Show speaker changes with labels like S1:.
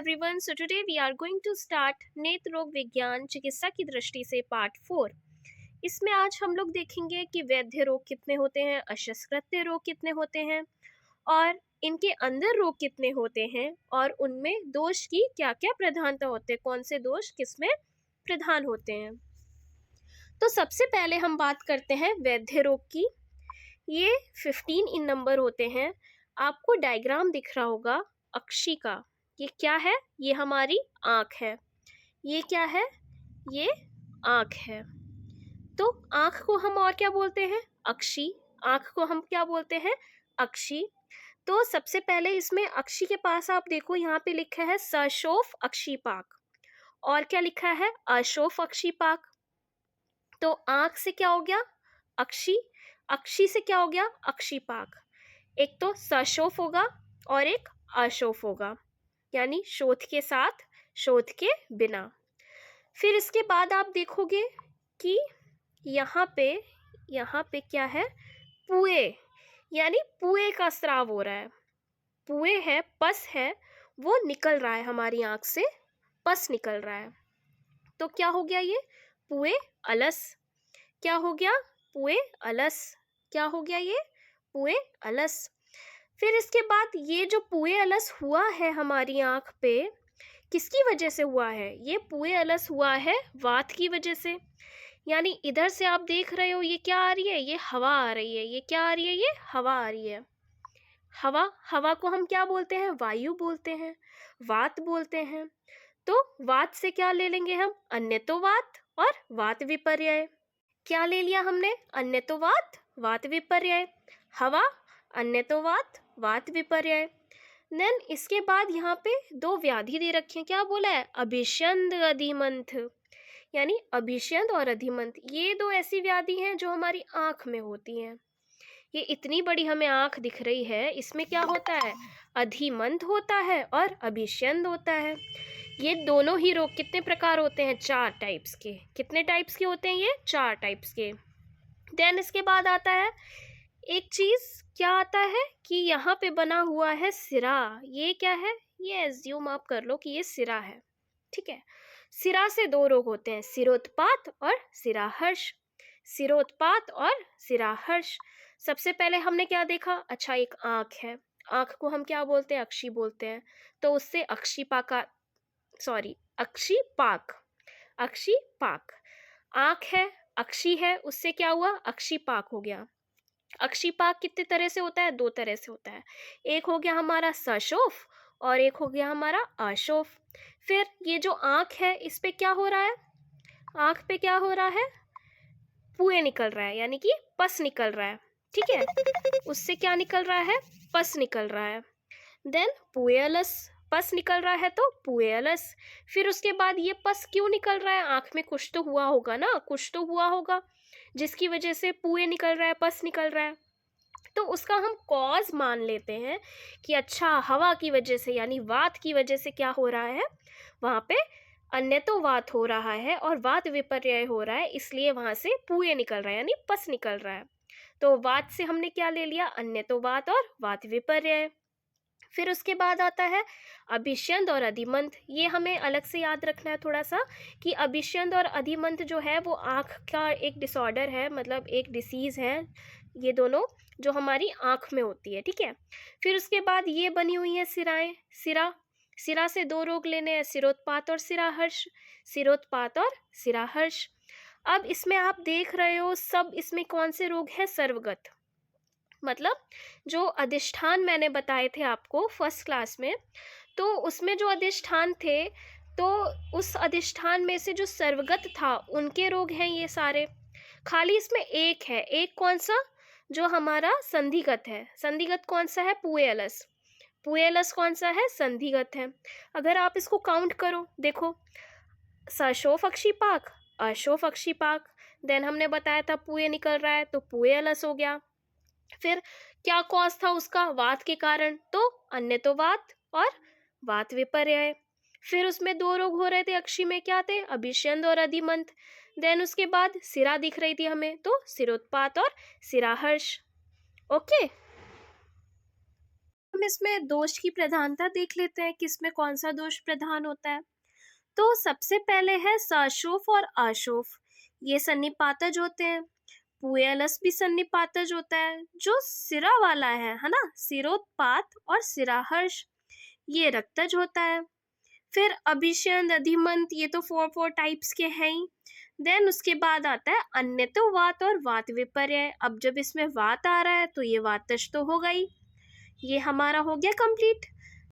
S1: everyone. So today we are going to start नेत्र रोग विज्ञान चिकित्सा की दृष्टि से पार्ट 4। इसमें आज हम लोग देखेंगे कि वैद्य रोग कितने होते हैं, अशस्त्रक्रिय रोग कितने होते हैं और इनके अंदर रोग कितने होते हैं और उनमें दोष की क्या क्या प्रधानता होते हैं, कौन से दोष किसमें प्रधान होते हैं। तो सबसे पहले हम बात करते हैं वैद्य रोग की। ये 15 इन नंबर होते हैं। आपको डायग्राम दिख रहा होगा अक्षी का। ये क्या है? ये हमारी आँख है। ये क्या है? ये आँख है। तो आँख को हम और क्या बोलते हैं? अक्षी। आँख को हम क्या बोलते हैं? अक्षी। तो सबसे पहले इसमें अक्षी के पास आप देखो, यहाँ पे लिखा है सशोफ अक्षीपाक और क्या लिखा है? अशोफ अक्षीपाक। तो आँख से क्या हो गया? अक्षी। अक्षी से क्या हो गया? अक्षीपाक। एक तो सशोफ होगा और एक अशोफ होगा, यानी शोथ के साथ, शोथ के बिना। फिर इसके बाद आप देखोगे कि यहाँ पे क्या है? पुए, यानी पुए का स्राव हो रहा है। पुए है, पस है, वो निकल रहा है हमारी आँख से, पस निकल रहा है। तो क्या हो गया? ये पुए अलस। क्या हो गया? पुए अलस। क्या हो गया? ये पुए अलस। फिर इसके बाद ये जो पुए अलस हुआ है हमारी आँख पे, किसकी वजह से हुआ है? ये पुए अलस हुआ है वात की वजह से। यानी इधर से आप देख रहे हो, ये क्या आ रही है? ये हवा आ रही है। ये क्या आ रही है? ये हवा आ रही है। हवा, हवा को हम क्या बोलते हैं? वायु बोलते हैं, वात बोलते हैं। तो वात से क्या ले लेंगे हम? अन्यतोवात और वात विपर्यय। क्या ले लिया हमने? अन्यतोवात, वात विपर्यय। हवा, अन्यतोवात, वात विपर्यय। देन इसके बाद यहाँ पे दो व्याधि दे रखे हैं। क्या बोला है? अभिष्यंद अधिमंथ, यानी अभिष्यंद और अधिमंथ, ये दो ऐसी व्याधि हैं जो हमारी आँख में होती हैं। ये इतनी बड़ी हमें आँख दिख रही है, इसमें क्या होता है? अधिमंथ होता है और अभिष्यंद होता है। ये दोनों ही रोग कितने प्रकार होते हैं? 4 टाइप्स के। कितने टाइप्स के होते हैं ये? 4 टाइप्स के। देन इसके बाद आता है एक चीज़, क्या आता है कि यहाँ पे बना हुआ है सिरा। ये क्या है? ये एज्यूम आप कर लो कि ये सिरा है, ठीक है। सिरा से 2 रोग होते हैं, सिरोत्पात और सिराहर्ष। सिरोत्पात और सिराहर्ष। सबसे पहले हमने क्या देखा? अच्छा, एक आँख है। आँख को हम क्या बोलते हैं? अक्षी बोलते हैं। तो उससे अक्षीपाका, सॉरी, अक्षीपाक, अक्षीपाक। आँख है, अक्षी है, उससे क्या हुआ? अक्षीपाक हो गया। अक्षीपाक कितने तरह से होता है? 2 तरह से होता है। एक हो गया हमारा सशोफ और एक हो गया हमारा अशोफ। फिर ये जो आँख है, इस पे क्या हो रहा है? आँख पे क्या हो रहा है? पुए निकल रहा है, यानी कि पस निकल रहा है, ठीक है। उससे क्या निकल रहा है? पस निकल रहा है। देन पुएलस, पस निकल रहा है तो पुएलस। फिर उसके बाद ये पस क्यों निकल रहा है? आँख में कुछ तो हुआ होगा ना, कुछ तो हुआ होगा जिसकी वजह से पुए निकल रहा है, पस निकल रहा है। तो उसका हम कॉज मान लेते हैं कि अच्छा, हवा की वजह से, यानी वात की वजह से क्या हो रहा है? वहाँ पे अन्यतोवात हो रहा है और वात विपर्यय हो रहा है, इसलिए वहाँ से पुए निकल रहा है, यानी पस निकल रहा है। तो वात से हमने क्या ले लिया? अन्यतोवात और वात विपर्यय। फिर उसके बाद आता है अभिष्यंद और अधिमंथ। ये हमें अलग से याद रखना है थोड़ा सा कि अभिष्यंद और अधिमंथ जो है वो आँख का एक डिसऑर्डर है, मतलब एक डिसीज़ है। ये दोनों जो हमारी आँख में होती है, ठीक है। फिर उसके बाद ये बनी हुई है सिराएं। सिरा, सिरा से 2 रोग लेने हैं, सिरोत्पात और सिराहर्ष। सिरोत्पात और सिराहर्ष। अब इसमें आप देख रहे हो सब, इसमें कौन से रोग हैं? सर्वगत, मतलब जो अधिष्ठान मैंने बताए थे आपको फर्स्ट क्लास में, तो उसमें जो अधिष्ठान थे, तो उस अधिष्ठान में से जो सर्वगत था उनके रोग हैं ये सारे। खाली इसमें एक है, एक कौन सा? जो हमारा संधिगत है। संधिगत कौन सा है? पुएलस। पुएलस कौन सा है? संधिगत है। अगर आप इसको काउंट करो, देखो, सशोफ अक्षीपाक, अशोफ अक्षीपाक, देन हमने बताया था पुए निकल रहा है तो पुएलस हो गया। फिर क्या कॉज था उसका? वात के कारण, तो अन्यतोवात और वात विपर्यय। फिर उसमें 2 रोग हो रहे थे अक्षी में, क्या थे? अभिष्यंद और अधिमंथ। देन उसके बाद सिरा दिख रही थी हमें, तो सिरोत्पात और सिराहर्ष। ओके, हम इसमें दोष की प्रधानता देख लेते हैं, किसमें कौन सा दोष प्रधान होता है। तो सबसे पहले है सशोफ और अशोफ। ये सन्निपातज होते हैं। पुएलस भी सन्निपातज होता है जो सिरा वाला है ना, सिरोत्पात और सिराहर्ष ये रक्तज होता है। फिर अभिषेण अधिमंत, ये तो फोर टाइप्स के हैं ही। देन उसके बाद आता है अन्यतो वात और वात विपर्य। अब जब इसमें वात आ रहा है तो ये वातज तो होगा ही। ये हमारा हो गया कंप्लीट।